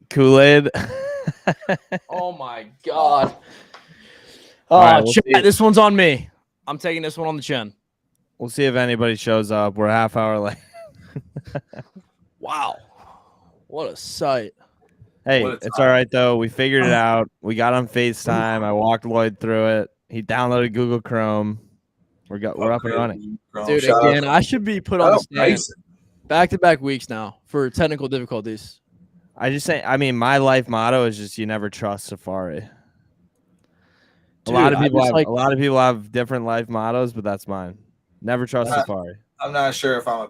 Kool-Aid. Oh my god. All right, we'll Chat, see. this one's on me. I'm taking this one on the chin. We'll see if anybody shows up. We're a half hour late. Wow. What a sight. Hey, What a it's time. all right though. We figured it out. We got on FaceTime. I walked Lloyd through it. He downloaded Google Chrome. We're up and running. Dude, Shout again, out, I should be put shout on the out stand Bryson. back-to-back weeks now for technical difficulties. I just say, I mean, my life motto is just you never trust Safari. Dude, a lot of I people just, have like- a lot of people have different life mottos, but that's mine. Never trust Safari. I'm not sure if I'm a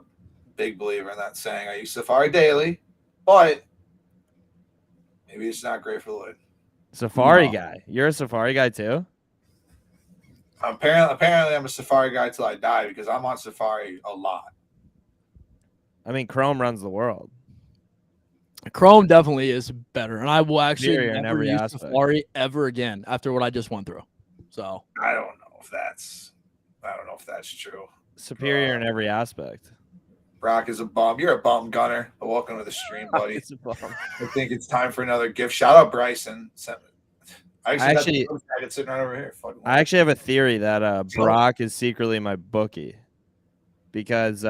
big believer in that saying. I use Safari daily, but maybe it's not great for Lloyd. Safari No. guy. You're a Safari guy too? Apparently, I'm a Safari guy till I die because I'm on Safari a lot. I mean, Chrome runs the world. Chrome definitely is better, and I will actually Superior in never every use aspect. Safari ever again after what I just went through. So I don't know if that's true. Superior in every aspect. Brock is a bum. You're a bum, Gunner. Welcome to the stream, buddy. It's a bum. I think it's time for another gift. Shout out Bryson. I actually- got the sitting right over here. Fucking I actually have a theory that Brock is secretly my bookie because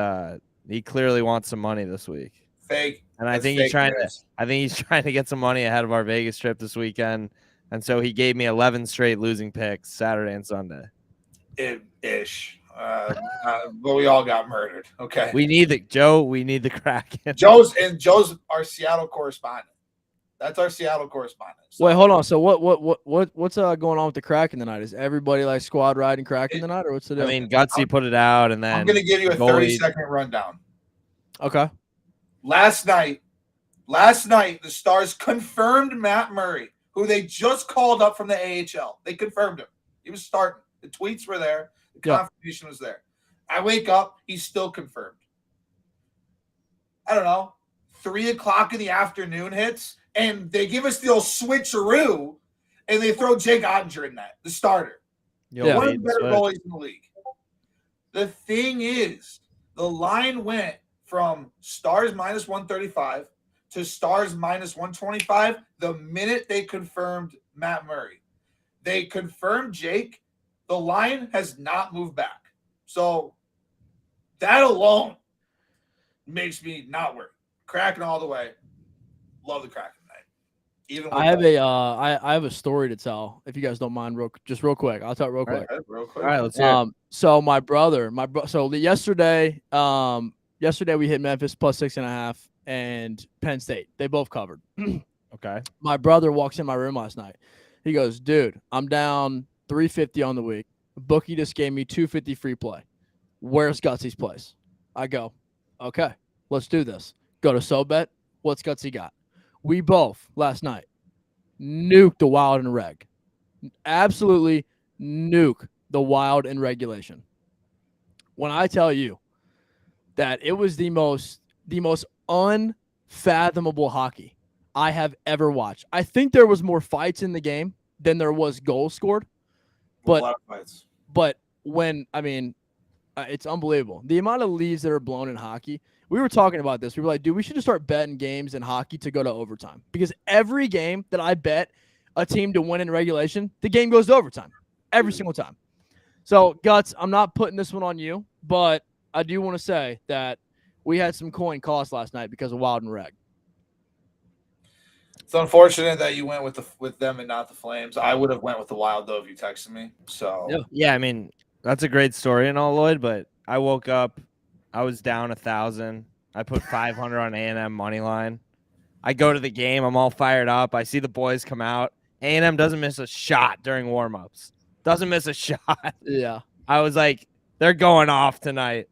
he clearly wants some money this week. fake. And I That's think he's fake trying news. to get some money ahead of our Vegas trip this weekend. And so he gave me 11 straight losing picks Saturday and Sunday. Ish. But we all got murdered. Okay. We need the Kraken. Joe's our Seattle correspondent. That's our Seattle correspondent. So wait, hold on. So what's going on with the Kraken tonight? Is everybody like squad riding Kraken tonight, or what's the deal? I mean, Gutsy put it out, and then I'm gonna give you a goalie- 30-second rundown. okay. Last night, the Stars confirmed Matt Murray, who they just called up from the AHL. They confirmed him. He was starting. The tweets were there. The Yeah. confirmation was there. I wake up, he's still confirmed. I don't know. 3:00 in the afternoon hits, and they give us the old switcheroo, and they throw Jake Ottinger in that, the starter. Yeah. One of bait the and better switch. goalies in the league. The thing is, the line went from Stars minus 135 to Stars minus 125 the minute they confirmed Matt Murray. They confirmed Jake. The line has not moved back. So that alone makes me not worried. Kraken all the way. Love the Kraken tonight. Even with I have I have a story to tell if you guys don't mind, real quick. I'll tell it real quick. real quick. All right, let's hear it. So my brother, so yesterday we hit Memphis plus 6.5 and Penn State. They both covered. Okay. My brother walks in my room last night. He goes, "Dude, I'm down 350 on the week. Bookie just gave me 250 free play. Where's Gutsy's place?" I go, "Okay, let's do this. Go to SoBet. What's Gutsy got?" We both last night nuked the Wild and reg. Absolutely nuke the Wild in regulation. When I tell you that it was the most unfathomable hockey I have ever watched. I think there was more fights in the game than there was goals scored. A lot of fights. But it's unbelievable. The amount of leads that are blown in hockey. We were talking about this. We were like, dude, we should just start betting games in hockey to go to overtime. Because every game that I bet a team to win in regulation, the game goes to overtime. Every single time. So, Guts, I'm not putting this one on you, but I do want to say that we had some coin cost last night because of Wild and Reg. It's unfortunate that you went with them and not the Flames. I would have went with the Wild though if you texted me. So Yeah, I mean, that's a great story and all, Lloyd, but I woke up, I was down 1,000. I put 500 on A&M money line. I go to the game, I'm all fired up. I see the boys come out. A&M doesn't miss a shot during warm-ups. Doesn't miss a shot. Yeah. I was like, they're going off tonight.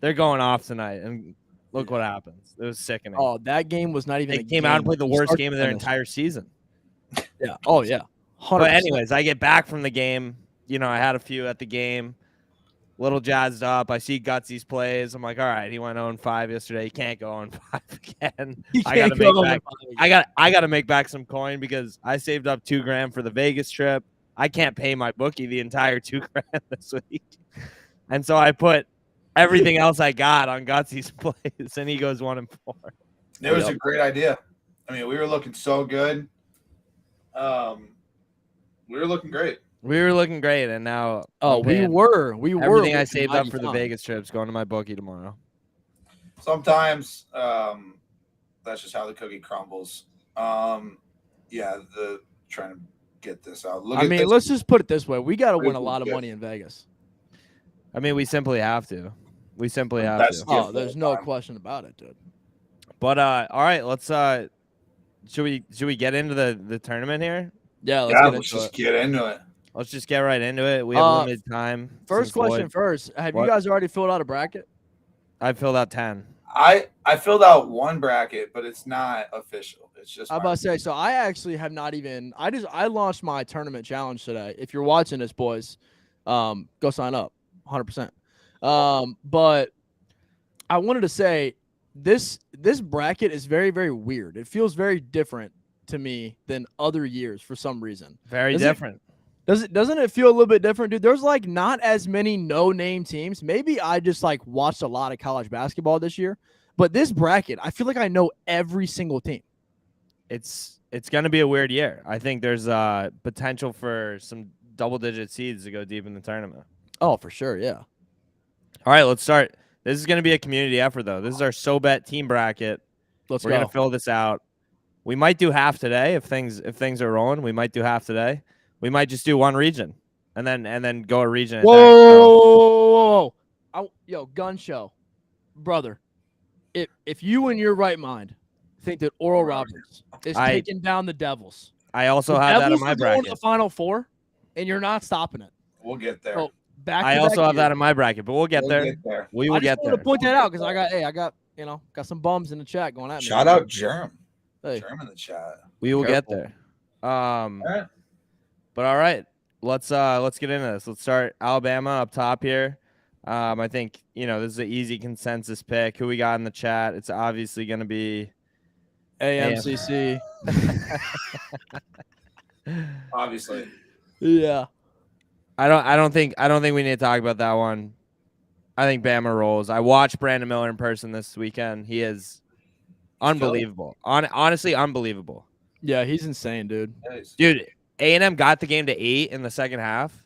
And look what happens. It was sickening. Oh, that game was not even They came out and played the worst game of their entire season. Yeah. Oh, yeah. 100%. But anyways, I get back from the game. You know, I had a few at the game. Little jazzed up. I see Gutsy's plays. I'm like, all right, he went 0-5 yesterday. He can't go 0-5 again. I gotta make back some coin because I saved up $2,000 for the Vegas trip. I can't pay my bookie the entire $2,000 this week. And so I put everything else I got on Gutsy's plays, and he goes 1-4. it was a great idea. I mean, we were looking so good. We were looking great. We were looking great, and now we were everything I looking saved up mighty for the fine. Vegas trips going to my bookie tomorrow. Sometimes that's just how the cookie crumbles. Yeah, the trying to get this out. Let's just put it this way: we got to win a lot of money in Vegas. I mean, we simply have to. We simply have to. Oh, there's no question about it, dude. But all right, let's should we get into the tournament here? Yeah, let's just get into it. Let's just get right into it. We have limited time. First question first. Have you guys already filled out a bracket? I filled out 10. I filled out one bracket, but it's not official. It's just I'm about to say, so I actually have not even I launched my tournament challenge today. If you're watching this, boys, go sign up. 100%. But I wanted to say this bracket is very, very weird. It feels very different to me than other years for some reason. Very different. Doesn't it feel a little bit different, dude? There's like not as many no-name teams. Maybe I just like watched a lot of college basketball this year, but this bracket, I feel like I know every single team. It's going to be a weird year. I think there's potential for some double-digit seeds to go deep in the tournament. Oh, for sure, yeah. All right, let's start. This is going to be a community effort, though. This is our SoBet team bracket. We're going to fill this out. We might do half today if things are rolling. We might do half today. We might just do one region and then go a region. Whoa. Yo, gun show. Brother, if you in your right mind think that Oral Roberts is taking down the Devils. I also have that in my bracket. The Final Four, and you're not stopping it. We'll get there. So I also have that in my bracket, but we'll get there. We will get there. I just want to point that out because I got some bums in the chat going at me. Shout out Germ. Hey. Germ in the chat. We will get there. All right. But all right, let's get into this. Let's start Alabama up top here. I think this is an easy consensus pick. Who we got in the chat? It's obviously going to be AMCC. Obviously. Yeah. I don't think we need to talk about that one. I think Bama rolls. I watched Brandon Miller in person this weekend. He is unbelievable. Honestly, unbelievable. Yeah, he's insane, dude. Dude, A&M got the game to 8 in the second half,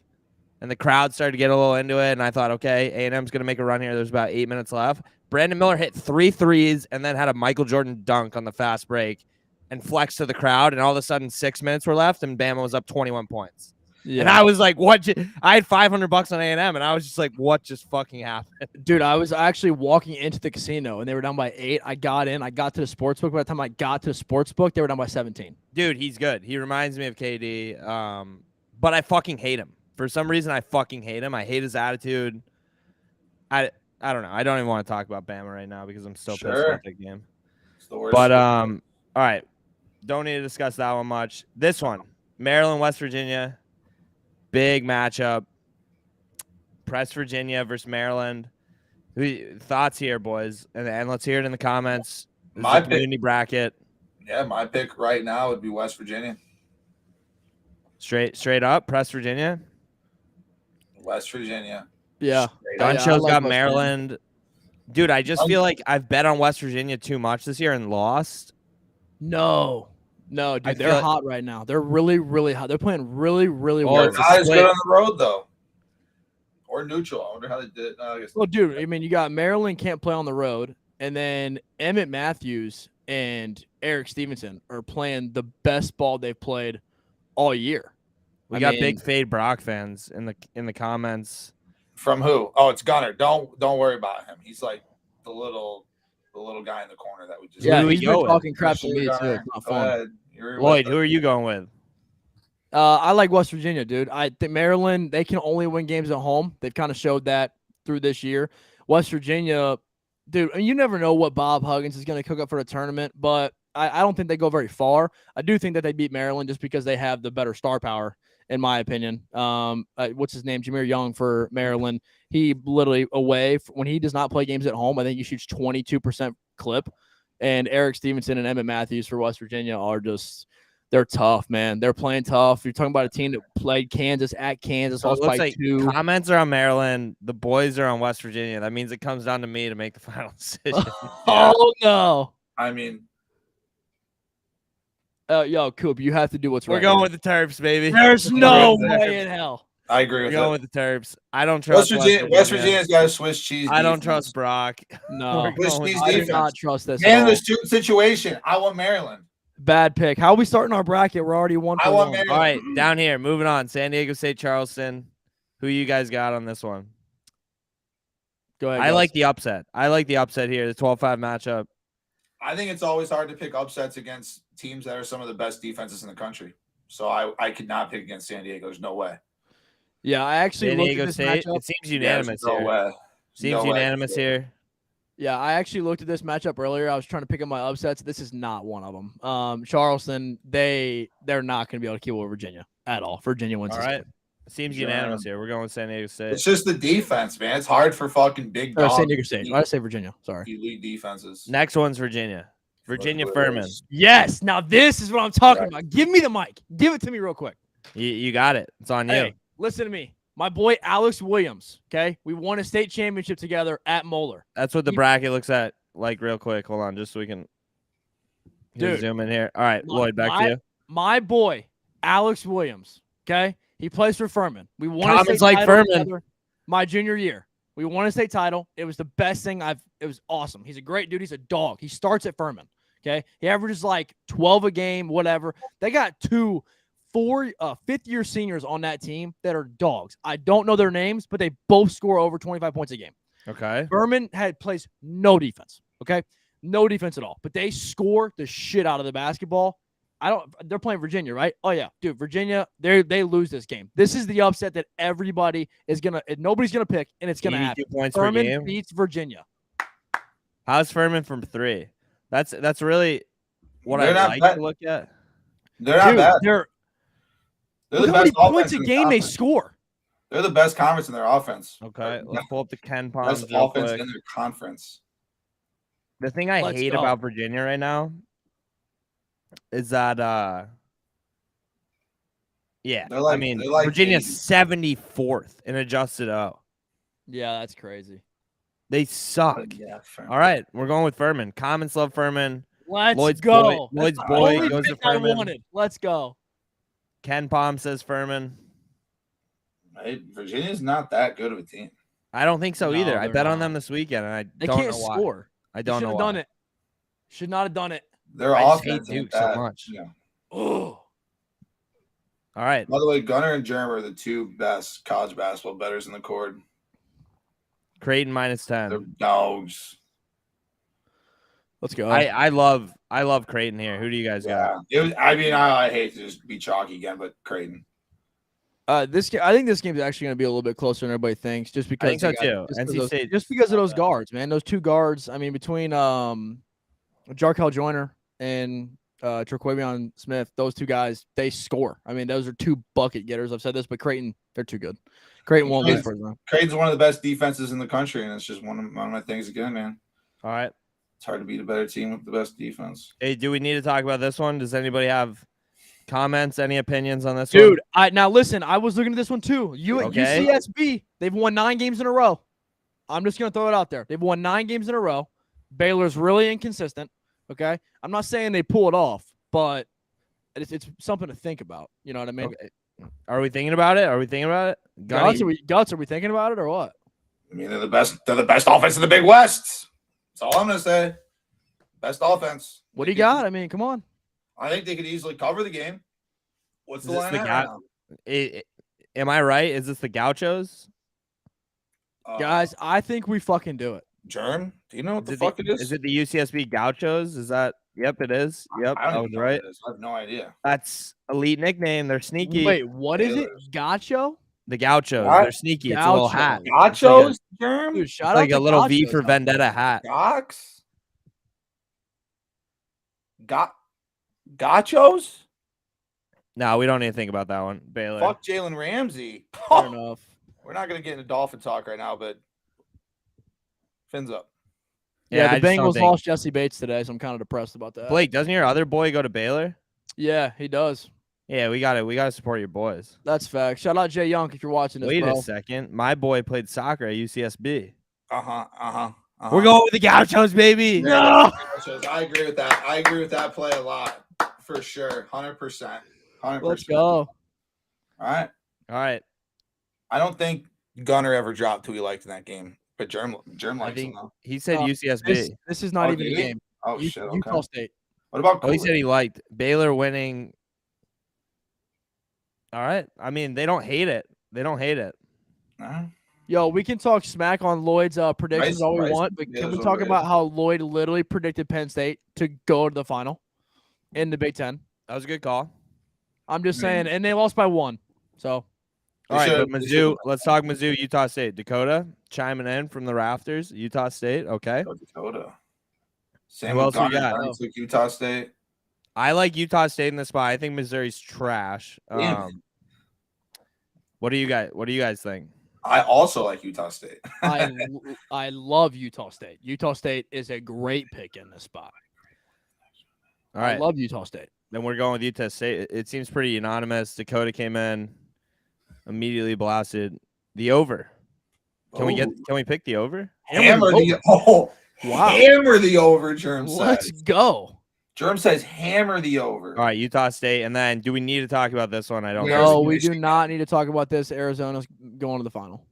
and the crowd started to get a little into it, and I thought, okay, A&M's going to make a run here. There's about 8 minutes left. Brandon Miller hit 3 threes and then had a Michael Jordan dunk on the fast break and flexed to the crowd, and all of a sudden 6 minutes were left, and Bama was up 21 points. Yeah. And I was like, what? I had $500 on A&M, and I was just like, what just fucking happened? Dude, I was actually walking into the casino, and they were down by 8. I got in. I got to the sportsbook. By the time I got to the sportsbook, they were down by 17. Dude, he's good. He reminds me of KD, but I fucking hate him. For some reason, I fucking hate him. I hate his attitude. I don't know. I don't even want to talk about Bama right now because I'm still pissed about that game. It's the worst. But, all right. Don't need to discuss that one much. This one, Maryland, West Virginia. Big matchup. Press Virginia versus Maryland. Thoughts here, boys? And let's hear it in the comments. My community bracket. Yeah, my pick right now would be West Virginia. Straight up, Press Virginia. West Virginia. Yeah. Dunshow's got Maryland. Dude, I just feel like I've bet on West Virginia too much this year and lost. No, dude, they're hot right now. They're really, really hot. They're playing really, really well. It's not as good on the road, though. Or neutral. I wonder how they did. Well, dude, I mean, you got Maryland can't play on the road, and then Emmett Matthews and Eric Stevenson are playing the best ball they've played all year. We got big Fade Brock fans in the comments. From who? Oh, it's Gunner. Don't worry about him. He's like the little guy in the corner that we just. Yeah, he's been talking crap to me too. It's not fun. Lloyd, who are you going with? I like West Virginia, dude. I think Maryland, they can only win games at home. They've kind of showed that through this year. West Virginia, dude, I mean, you never know what Bob Huggins is going to cook up for the tournament, but I don't think they go very far. I do think that they beat Maryland just because they have the better star power, in my opinion. What's his name? Jameer Young for Maryland. He literally when he does not play games at home, I think he shoots 22% clip. And Eric Stevenson and Emmett Matthews for West Virginia are they're tough, man. They're playing tough. You're talking about a team that played Kansas at Kansas. So it looks like 2. Comments are on Maryland. The boys are on West Virginia. That means it comes down to me to make the final decision. Oh, no. I mean, Yo, Coop, you have to do what's We're right. going here. with the Terps, baby. There's no with the way in hell. I agree We're with going it. with the Terps. I don't trust West Virginia's got a Swiss cheese. I don't defense. trust Brock. No, We're going with Swiss I do defense. not trust this. Man at in the all. student situation. I want Maryland. Bad pick. How are we starting our bracket? We're already 1 for I want 1. Maryland. All right, down here. Moving on. San Diego State, Charleston. Who you guys got on this one? Go ahead. I like the upset. I like the upset here. The 12-5 matchup. I think it's always hard to pick upsets against teams that are some of the best defenses in the country. So I could not pick against San Diego. There's no way. Yeah, I actually San looked Diego at this State. matchup. It seems unanimous no here. way. Seems No way. unanimous here. Yeah, I actually looked at this matchup earlier. I was trying to pick up my upsets. This is not one of them. Charleston, they're not going to be able to keep up with Virginia at all. Virginia wins. All right. Seems unanimous here. We're going with San Diego State. It's just the defense, man. It's hard for fucking big dogs. San Diego State. Why did I say Virginia? Sorry. Elite defenses. Next one's Virginia. Virginia Furman. Yes. Now this is what I'm talking about. Give me the mic. Give it to me real quick. You got it. It's on you. Hey, listen to me. My boy Alex Williams. Okay, we won a state championship together at Moeller. That's what the bracket looks at. Like real quick. Hold on, just so we can zoom in here. All right, Lloyd, back to you. My boy Alex Williams. Okay, he plays for Furman. We won Comments a state like title Furman. together my junior year. We won a state title. It was the best thing It was awesome. He's a great dude. He's a dog. He starts at Furman. Okay, he averages like 12 a game, whatever. They got 2 fifth-year seniors on that team that are dogs. I don't know their names, but they both score over 25 points a game. Okay. Furman plays no defense. Okay, no defense at all, but they score the shit out of the basketball. They're playing Virginia, right? Oh yeah, dude, Virginia. They lose this game. This is the upset that nobody's gonna pick, and it's gonna happen. 82 points per Furman game. beats Virginia. How's Furman from 3? That's really what They're I not like bad. to look at. They're not bad. They're They're look the how many best points offense a in the game they conference. score. They're the best conference in their offense. Okay, let's pull up the Ken Palms Best real offense quick. in their conference. The thing I Let's hate go. about Virginia right now is that They're like- they're like Virginia's 80. 74th in adjusted O. Yeah, that's crazy. They suck. Yeah, fair. All right, we're going with Furman. Comments love Furman. Let's Lloyd's go. boy- Lloyd's That's the boy only goes to pick I Furman. wanted. Let's go. Ken Palm says Furman. Hey, Virginia's not that good of a team. I don't think so No, either. I they're bet on not. them this weekend, and I They don't can't know why. score. I don't know Should have why. done it. Should not have done it. Their I just hate offense ain't Duke so that. much. Yeah. Oh, All right. By the way, Gunnar and Jerem are the 2 best college basketball bettors in the court. Creighton minus 10. They're dogs. let's go. I love Creighton here. Who do you guys got? Yeah. I hate to just be chalky again, but Creighton. I think this game's actually going to be a little bit closer than everybody thinks, just because think so they got- too. just 'cause NC those- State- just because of those guards, man. Those 2 guards. I mean, between Jarkel Joyner and Terquavion Smith, those 2 guys, they score. I mean, those are 2 bucket getters. I've said this, but Creighton, they're too good. Creighton won't lose first round. Creighton's one of the best defenses in the country, and it's just one of my things again, man. All right. It's hard to beat a better team with the best defense. Hey, do we need to talk about this one? Does anybody have comments, any opinions on this one? Dude, now listen, I was looking at this one too. Okay. UCSB, they've won 9 games in a row. I'm just going to throw it out there. They've won 9 games in a row. Baylor's really inconsistent. Okay. I'm not saying they pull it off, but it's something to think about. You know what I mean? Okay. Are we thinking about it? Guts, are we thinking about it or what? I mean, they're the best offense in the Big West. That's all I'm gonna say. Best offense. What do you got? I mean, come on. I think they could easily cover the game. What's Is the this line the at Gau- right now? Am I right? Is this the Gauchos? Guys, I think we fucking do it. Germ, do you know what Is the it fuck it is? Is it the UCSB Gauchos? Is that? Yep, it is. Yep, I I don't was even know right. what it is. I have no idea. That's elite nickname. They're sneaky. Wait, what is it? Baylor's. Gacho? The Gauchos. What? They're sneaky. It's a little Gaucho. hat. Gachos, Germ? Dude, It's shout out like to a little V Gauchos for out there. Vendetta hat. Gox? Gachos? No, we don't need to think about that one. Baylor. Fuck Jalen Ramsey. Fair enough. We're not going to get into Dolphin talk right now, but fins up. Yeah, I the just don't Bengals think- lost Jesse Bates today, so I'm kind of depressed about that. Blake, doesn't your other boy go to Baylor? Yeah, he does. Yeah, we got to support your boys. That's fact. Shout out Jay Young if you're watching this, Wait bro. a second. My boy played soccer at UCSB. We're We're going with the Gauchos, baby. No. I agree with that. I agree with that play a lot. for sure. 100%. 100%. Let's go. All right. All right. I don't think Gunner ever dropped who he liked in that game, but Germ I likes him think though. he said UCSB. This is not even did a he? game. Oh shit. Okay. Utah State. What about Oh, he Cooley? said he liked Baylor winning. All right. I mean, they don't hate it. They don't hate it. Nah. Yo, we can talk smack on Lloyd's predictions all we Bryce want, but is can we talk overrated. about how Lloyd literally predicted Penn State to go to the final in the Big Ten? That was a good call. I'm just I mean- saying, and they lost by 1. So They All right, should've- but they Mizzou. should've- Let's talk Mizzou, Utah State, Dakota chiming in from the rafters. Utah State, okay. Go Dakota. Same Who with else we Gunner. got? Gunner took Utah State. I like Utah State in the spot. I think Missouri's trash. Damn. What do you guys think? I also like Utah State. I love Utah State. Utah State is a great pick in this spot. All right, I love Utah State. then we're going with Utah State. It seems pretty unanimous. Dakota came in, immediately blasted the over. Can we pick the over? hammer the Wow. hammer the over? Germ Let's says. go. Germ says hammer the over. All right, Utah State, and then do we need to talk about this one? I don't. Yeah. think. No, we do not need to talk about this. Arizona's going to the final.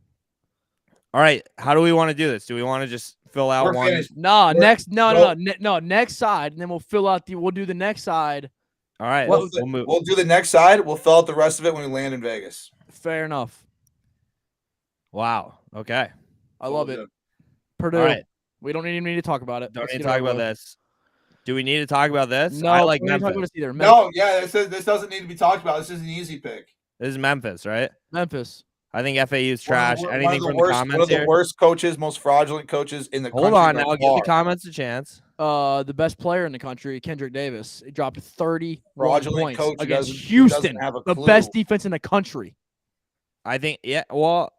All right, how do we want to do this? Do we want to just fill out We're one? finished. No, We're- next Nope. next side, and then we'll fill out we'll do the next side. All right, We'll, we'll move. we'll do the next side. We'll fill out the rest of it when we land in Vegas. Fair enough. Wow. Okay. I love it. Purdue. All right. We don't even need to talk about it. Don't Let's need to get it talk over about with. this. Do we need to talk about this? No, I like we don't need to talk about Memphis. this either. No, yeah, this doesn't need to be talked about. This is an easy pick. This is Memphis, right? Memphis. I think FAU's trash. One of Anything the from worst, the one comments of the here? worst coaches, most fraudulent coaches in the Hold country. on by now. Give the far. comments a chance. The best player in the country, Kendrick Davis. He dropped 30 Fraudulent points coach who against doesn't- who Houston, doesn't have a the clue. best defense in the country. I think, yeah, well,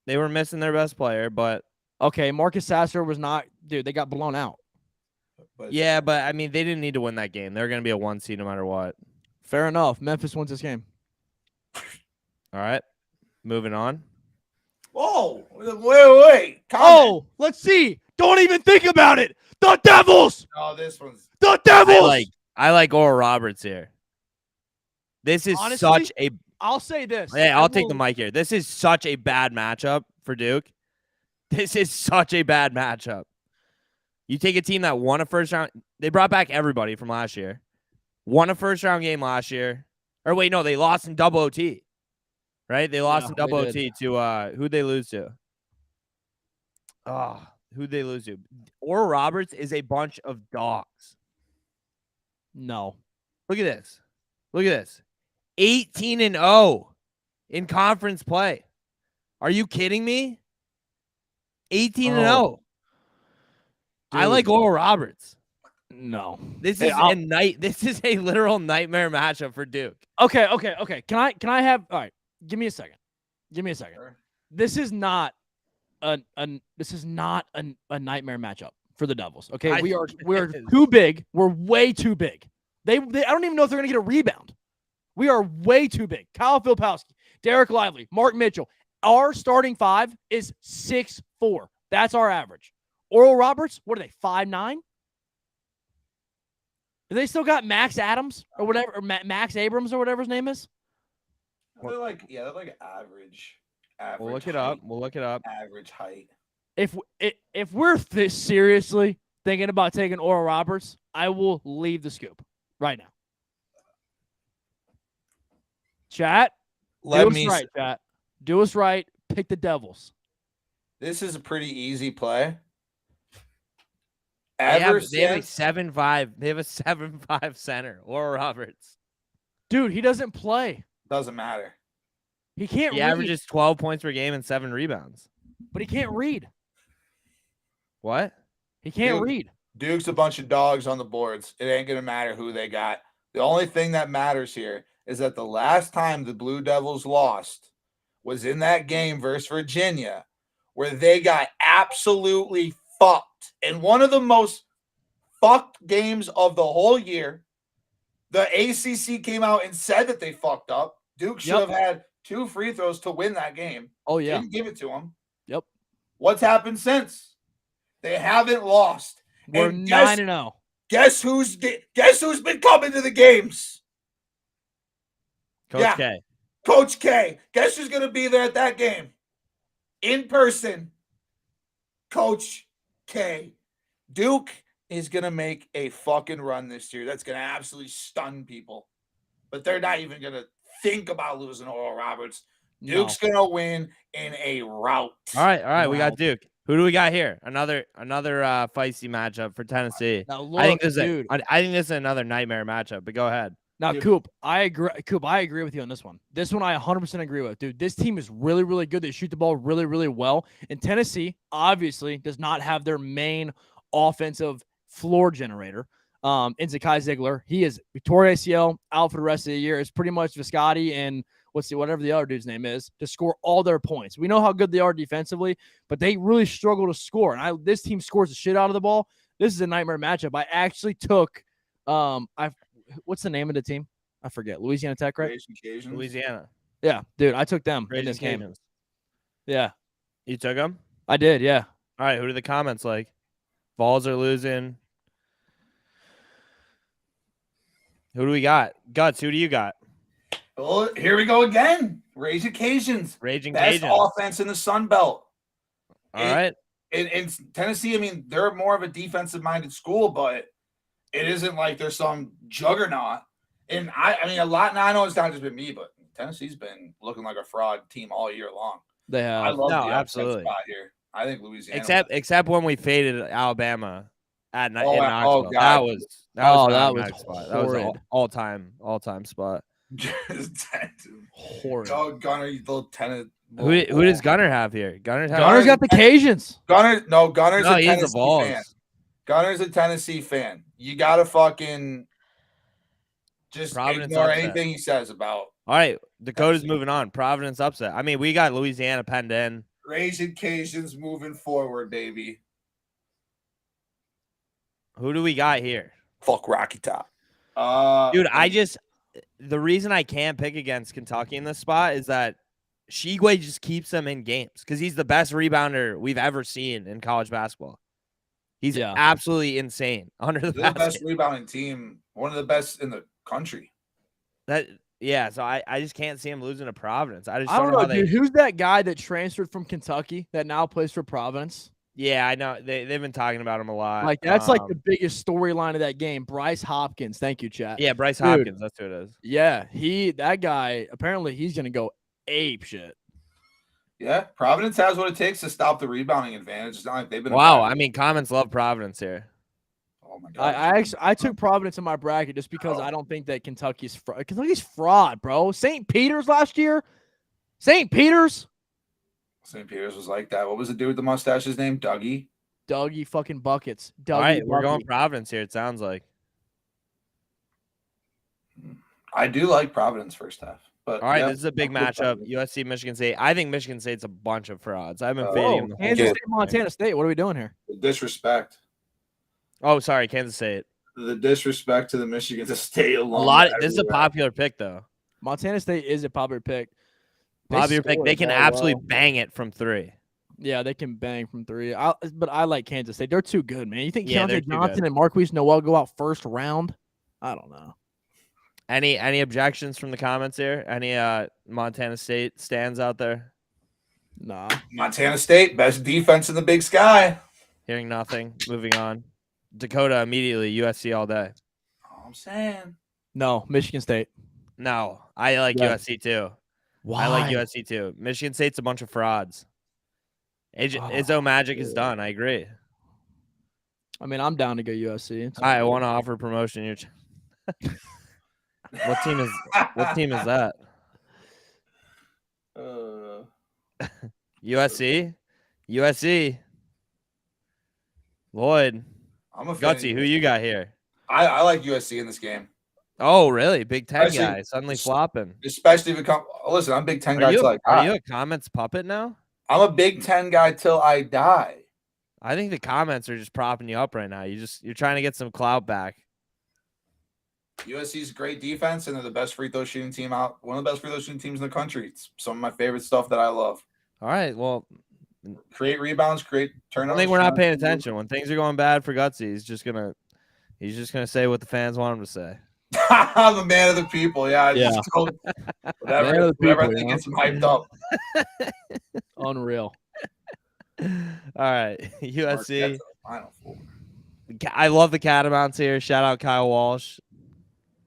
they were missing their best player, but Okay, Marcus Sasser was not. Dude, they got blown out. But yeah, but I mean, they didn't need to win that game. They're going to be a 1 seed no matter what. Fair enough. Memphis wins this game. All right. Moving on. whoa, wait. Comment. Oh, let's see. Don't even think about it. The Devils. No, this one's The Devils. I like Oral Roberts here. This is Honestly, such a I'll say this. Hey, I I'll take will- the mic here. This is such a bad matchup for Duke. This is such a bad matchup. You take a team that won a first round. They brought back everybody from last year. Won a first round game last year. Or wait, no, they lost in double OT. Right? They lost Yeah, in double they OT to who'd they lose to? Oh, who'd they lose to? Oral Roberts is a bunch of dogs. No. Look at this. Look at this. 18-0 in conference play. Are you kidding me? 18-0. Oh. I Dude. like Oral Roberts. No. This Hey, is This is a literal nightmare matchup for Duke. Okay. Can I have all right, give me a second. Sure. This is not a nightmare matchup for the Devils. Okay. I We're think it is. too big. We're way too big. They I don't even know if they're gonna get a rebound. We are way too big. Kyle Filipowski, Derek Lively, Mark Mitchell. Our starting five is 6'4". That's our average. Oral Roberts, what are they, 5'9"? Do they still got Max Adams or whatever, or Max Abrams or whatever his name is? They're like average. We'll look it up. We'll look it up. Average height. If we're this seriously thinking about taking Oral Roberts, I will leave the scoop right now. Chat, do us right, chat. Do us right. Pick the Devils. This is a pretty easy play. They have a Since- 7'5". They have a 7'5" center. Oral Roberts. Dude, he doesn't play. doesn't matter. He can't He read, averages 12 points per game and 7 rebounds. but he can't read. What? He can't Dude. read. Duke's a bunch of dogs on the boards. It ain't gonna matter who they got. The only thing that matters here is that the last time the Blue Devils lost was in that game versus Virginia, where they got absolutely fucked. In one of the most fucked games of the whole year, the ACC came out and said that they fucked up. Duke should Yep. have had 2 free throws to win that game. Oh yeah. Didn't give it to them. Yep. What's happened since? They haven't lost. We're And guess- 9-0. Guess who's been coming to the games? Coach K. Coach K. Guess who's gonna be there at that game? In person. Coach K. Duke is gonna make a fucking run this year. That's gonna absolutely stun people. But they're not even gonna think about losing Oral Roberts. Duke's gonna win in a rout. All right. We got Duke. Who do we got here? Another feisty matchup for Tennessee. Now, look, I think this is another nightmare matchup. But go ahead. Now, Coop, I agree with you on this one. This one I 100% agree with. Dude, this team is really, really good. They shoot the ball really, really well. And Tennessee, obviously, does not have their main offensive floor generator in Zakai Ziegler. He is Victoria ACL out for the rest of the year. It's pretty much Viscotti and whatever the other dude's name is to score all their points. We know how good they are defensively, but they really struggle to score. And this team scores the shit out of the ball. This is a nightmare matchup. I actually took what's the name of the team? I forget. Louisiana Tech, right? Louisiana. Yeah, dude, I took them in this game. Yeah. You took them? I did, yeah. All right, who do the comments like? Vols are losing. Who do we got? Guts, who do you got? Well, here we go again. Raging Cajuns. Best offense in the Sun Belt. All right. In Tennessee, I mean, they're more of a defensive-minded school, but it isn't like there's some juggernaut. And I mean, a lot. Now I know it's not just been me, but Tennessee's been looking like a fraud team all year long. They have. I love the absolutely spot here. I think Louisiana. Except when we faded Alabama in Knoxville. Oh, God. That was all time spot. Horrid. Oh, Gunner, you little tenant. Who does Gunner have here? Gunner's got the Cajuns. Gunner's a he's Tennessee fan. Gunner's a Tennessee fan. You gotta fucking just ignore anything he says about. All right, Dakota's moving on. Providence upset. I mean, we got Louisiana penned in. Raging Cajuns moving forward, baby. Who do we got here? Fuck Rocky Top. Dude, the reason I can't pick against Kentucky in this spot is that Shigwe just keeps them in games because he's the best rebounder we've ever seen in college basketball. He's absolutely insane under the basket. The best rebounding team, one of the best in the country. So I just can't see him losing to Providence. I don't know, dude. Who's that guy that transferred from Kentucky that now plays for Providence? Yeah, I know. They've been talking about him a lot. Like, that's like the biggest storyline of that game. Bryce Hopkins. Thank you, chat. Yeah, Bryce Hopkins. That's who it is. Yeah, that guy, apparently he's going to go ape shit. Yeah, Providence has what it takes to stop the rebounding advantage. It's not like they've been. Wow, I mean, comments love Providence here. Oh my god! I took Providence in my bracket just because I don't think that Kentucky's fraud, bro. St. Peter's last year. St. Peter's was like that. What was the dude with the mustache's name? Dougie fucking buckets. All right, we're going Providence here. It sounds like. I do like Providence first half. But all right, this is a big matchup. USC, Michigan State. I think Michigan State's a bunch of frauds. I've been fading them. Kansas State, Montana State. What are we doing here? The disrespect. Oh, sorry, Kansas State. The disrespect to the Michigan State alone. This is a popular pick, though. Montana State is a popular pick. They can absolutely bang it from three. Yeah, they can bang from three. But I like Kansas State. They're too good, man. You think Keontae Johnson and Marquise Noel go out first round? I don't know. Any objections from the comments here? Any Montana State stands out there? Nah. Montana State, best defense in the Big Sky. Hearing nothing. Moving on. Dakota immediately. USC all day. All I'm saying. No, Michigan State. No, I like USC too. Why? I like USC too. Michigan State's a bunch of frauds. Izzo Magic is done. I agree. I mean, I'm down to go USC. I want to offer promotion. What team is that? USC. Lloyd. I'm a Gutsy. Who you got here? I like USC in this game. Oh, really? Big Ten guy suddenly flopping. Especially if it comes. Listen, I'm a Big Ten guy till I die. Are you a comments puppet now? I'm a Big Ten guy till I die. I think the comments are just propping you up right now. You're trying to get some clout back. USC's great defense, and they're the best free throw shooting team out. One of the best free throw shooting teams in the country. It's some of my favorite stuff that I love. All right, well, create rebounds, create turnovers. I think we're not paying attention when things are going bad for Gutsy. He's just gonna He's just gonna say what the fans want him to say. I'm a man of the people. Yeah, I just told whatever, Man of the whatever I people, think you know? gets him hyped up. Unreal. All right, Marquette's USC. in the Final Four. I love the Catamounts here. Shout out Kyle Walsh,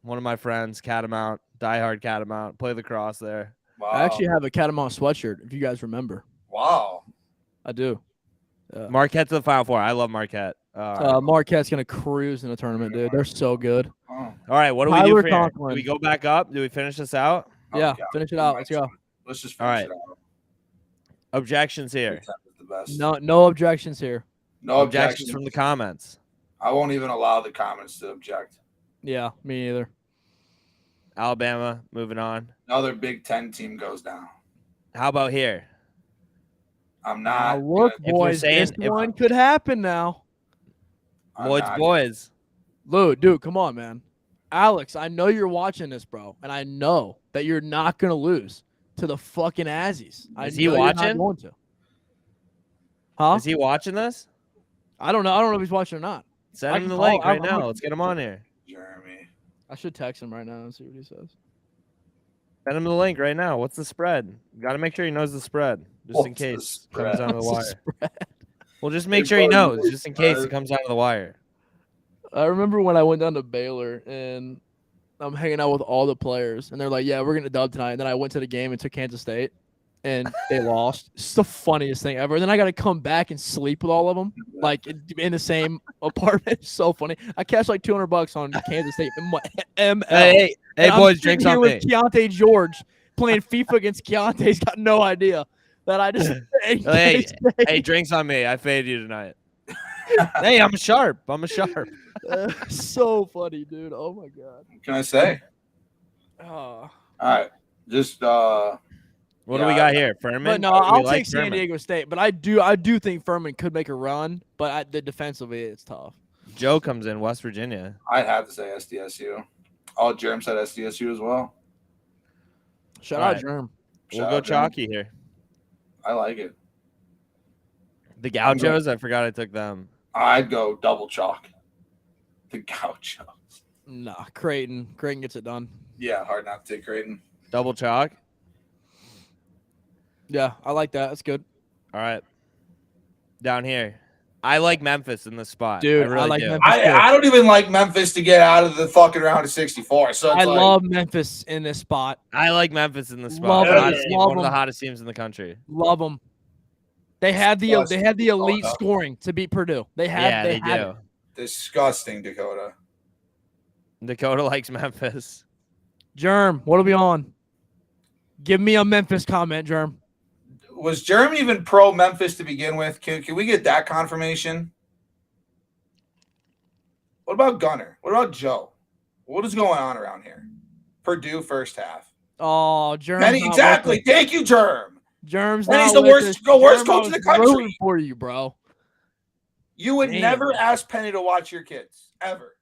one of my friends. Catamount, diehard Catamount. Play the cross there. Wow. I actually have a Catamount sweatshirt, if you guys remember. Wow. I do. Marquette to the Final Four. I love Marquette. Marquette's going to cruise in the tournament, dude. They're so good. Oh. All right, what do we Tyler do for here? Do Conklin. we go back up? Do we finish this out? Yeah, finish it out. Let's go. Let's just All finish right. it out. Objections here. Big Ten is the best. No objections here. No Objections from the comments. I won't even allow the comments to object. Yeah, me neither. Alabama, moving on. Another Big Ten team goes down. How about here? I'm Now not. look, if you're boys, saying- this one could happen now. Boys. Lou, dude, come on, man. Alex, I know you're watching this, bro, and I know that you're not going to lose to the fucking Azzies. Is he know you're not watching? going to. Huh? Is he watching this? I don't know. I don't know if he's watching or not. Send I him can the call- link right I'm- now. Let's get him on here. Jeremy. I should text him right now and see what he says. Send him the link right now. What's the spread? Got to make sure he knows the spread, just in What's the case it spread? comes down to the What's the wire. spread? Well, just make They sure he probably knows, know just in the case it spread. comes down to the wire. I remember when I went down to Baylor and I'm hanging out with all the players, and they're like, "Yeah, we're gonna dub tonight." And then I went to the game and took Kansas State, and they lost. It's the funniest thing ever. And then I got to come back and sleep with all of them, like in the same apartment. It's so funny. I cashed like $200 on Kansas State ML. Hey, And I'm boys, sitting drinks here on with me. Keontae George playing FIFA against Keontae. He's got no idea that I just. Hey, drinks on me. I faded you tonight. Hey, I'm sharp. So funny, dude. Oh my god. What can I say? Oh. All right. Just What do we got here? Furman? But no, We I'll like take San Furman. Diego State. But I do think Furman could make a run. But the defensively, it's tough. Joe comes in, West Virginia. I'd have to say SDSU. Oh, Jerem said SDSU as well. Shout All out right. Germ. We'll Shout go out, Jerem. chalky here. I like it. The Gauchos, I forgot I took them. I'd go double chalk. The Gauchos. Nah, Creighton. Creighton gets it done. Yeah, hard not to take Creighton. Double chalk. Yeah, I like that. That's good. All right. Down here. I like Memphis in this spot. Dude, I really like do. Memphis. I don't even like Memphis to get out of the fucking round of 64. So it's I like, love Memphis in this spot. I like Memphis in this Love spot. it. Hottest team, Love one of the them. hottest teams in the country. Love them. They had the elite Dakota. scoring to beat Purdue. They had. They had do. it. disgusting, Dakota. Dakota likes Memphis. Germ, what are we on? Give me a Memphis comment, Germ. Was Jeremy even pro Memphis to begin with? Can we get that confirmation? What about Gunner? What about Joe? What is going on around here? Purdue first half. Oh, Germ. Exactly. Thank you, Germ. Germ's And not he's the with worst- us. the worst Germ, coach I in the was country. rooting for you, bro. You would Damn. never ask Penny to watch your kids. Ever.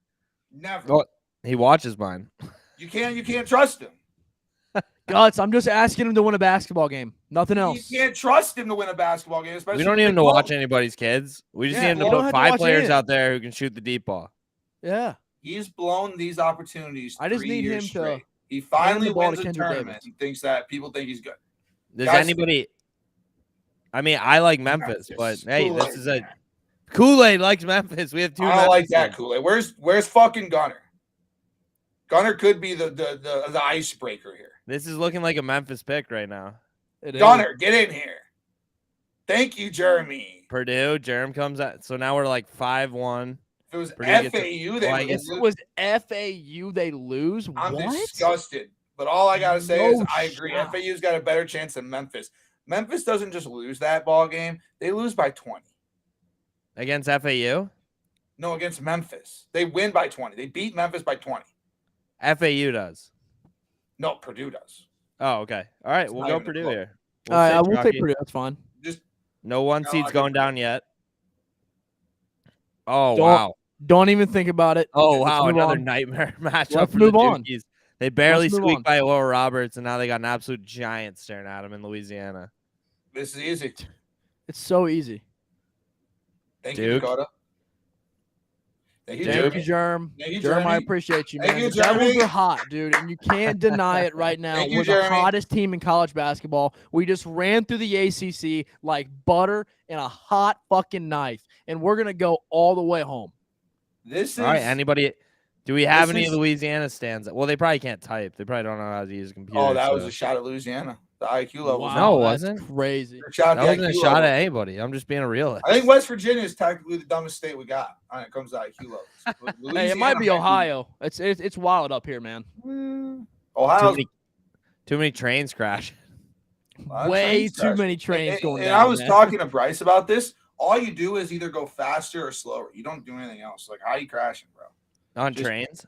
Never. Oh, he watches mine. You can't trust him. Guts, I'm just asking him to win a basketball game. Nothing else. You can't trust him to win a basketball game, especially We don't with even the to club. watch anybody's kids. We just Yeah, need him you to don't put have to 5 watch players any. out there who can shoot the deep ball. Yeah. He's blown these opportunities. I just 3 need years him to straight. He hand finally the ball to wins a Kendrick tournament Davis. and thinks that people think he's good. Does Guys- anybody? I mean, I like Memphis, but Just hey, Kool-Aid, this is a man. Kool-Aid likes Memphis. We have 2. I don't like Memphis that teams. Kool-Aid. Where's fucking Gunner? Gunner could be the icebreaker here. This is looking like a Memphis pick right now. It is. Gunner, get in here. Thank you, Jeremy. Purdue, Jerem comes out. So now we're like 5-1. If it was Purdue gets a- FAU, well, I they guess If would it lose. was FAU, they lose. I'm What? disgusted. But all I gotta say No is I agree. shot. FAU's got a better chance than Memphis. Memphis doesn't just lose that ball game; they lose by 20. Against FAU? No, against Memphis, they win by 20. They beat Memphis by 20. FAU does. No, Purdue does. Oh, okay. All right, It's we'll not go even Purdue close. here. All right, I say will take chalky. Purdue. That's fine. Just No 1 No, seed's I'll going give down yet. Oh, Don't- wow. Don't even think about it. Oh, Let's wow. move Another on. nightmare matchup. Let's for the move on. Dukies. They barely Let's move squeaked on. by Oral Roberts, and now they got an absolute giant staring at them in Louisiana. this is easy. It's so easy. Thank you, Duke. Dakota. Thank you, Thank you, Jeremy. Germ. Thank you, Germ, I Jeremy. appreciate you, Thank man. you, The Devils Jeremy. are hot, dude, and you can't deny it right now. Thank you, We're the Jeremy. hottest team in college basketball. We just ran through the ACC like butter in a hot fucking knife, and we're going to go all the way home. This is All right. Anybody? Do we have This any is- Louisiana stands? Well, they probably can't type. They probably don't know how to use a computer. Oh, that was so- a shot at Louisiana. The IQ level. Wow, No, it that's wasn't. crazy. Shot That at wasn't the a IQ shot level. at anybody. I'm just being a realist. I think West Virginia is technically the dumbest state we got when it comes to IQ levels. But Hey, it might be Louisiana- Ohio. It's wild up here, man. Ohio's Too many trains crashing. Way too many trains going and down. I was man. talking to Bryce about this. All you do is either go faster or slower. You don't do anything else. Like, how you crashing, bro? On Just- trains?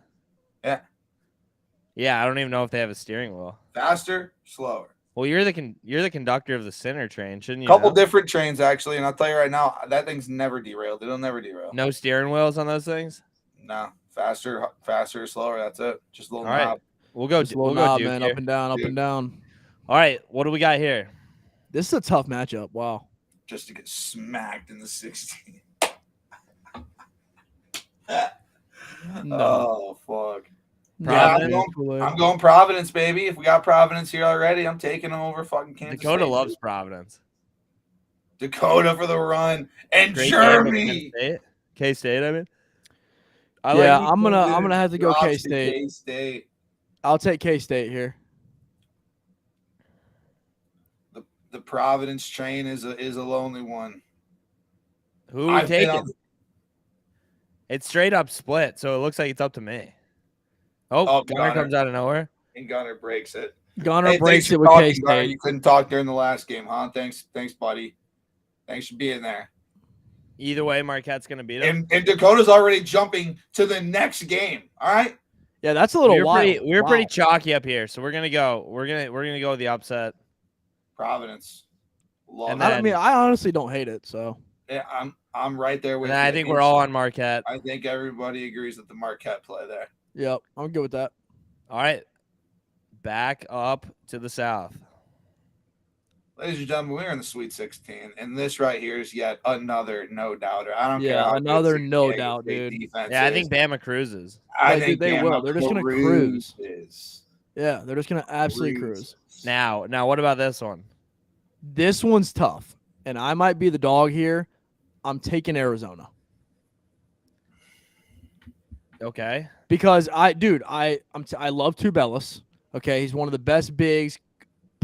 Yeah. Yeah, I don't even know if they have a steering wheel. Faster, slower. Well, you're the conductor of the center train, shouldn't you? Couple know? different trains actually, and I'll tell you right now, that thing's never derailed. It'll never derail. No steering wheels on those things. No, faster, or slower. That's it. Just a little All right. knob. We'll go. Just a We'll little go knob, Duke man, here. up and down, up Duke. and down. All right. What do we got here? This is a tough matchup. Wow. Just to get smacked in the 16. No. Oh fuck. Providence. I'm going Providence, baby. If we got Providence here already, I'm taking them over fucking Kansas Dakota State. loves Providence. Dakota for the run and Great game with Germany. K-State, I mean. Yeah, like I'm gonna have to go Drops to K-State. K-State. I'll take K-State here. The Providence train is a lonely one. Who are we I've been taking? on- It's straight up split, so it looks like it's up to me. Oh, Oh, Gunner Gunner. comes out of nowhere. And Gunner breaks it. Gunner Hey, breaks thanks it for with talking, Gunner. K-State. You couldn't talk during the last game, huh? Thanks, buddy. Thanks for being there. Either way, Marquette's gonna beat him. And Dakota's already jumping to the next game. All right. Yeah, that's a little We were wild. pretty Wow. chalky up here, so we're gonna go. We're gonna go with the upset. Providence. Love And it. then- I mean, I honestly don't hate it. So Yeah, I'm right there with And you. I think we're all on Marquette. I think everybody agrees with the Marquette play there. yep, I'm good with that. All right, back up to the south. Ladies and gentlemen, we're in the Sweet 16, and this right here is yet another no doubter. I don't care. Yeah, how good another San no Diego doubt, State dude. defense Yeah, I is. think Bama cruises. I Like, think they Bama will. They're just gonna cruise. cruises. Yeah, they're just gonna absolutely cruise. Now, what about this one? This one's tough, and I might be the dog here. I'm taking Arizona Okay. because I love Tubelis. Okay, he's one of the best bigs,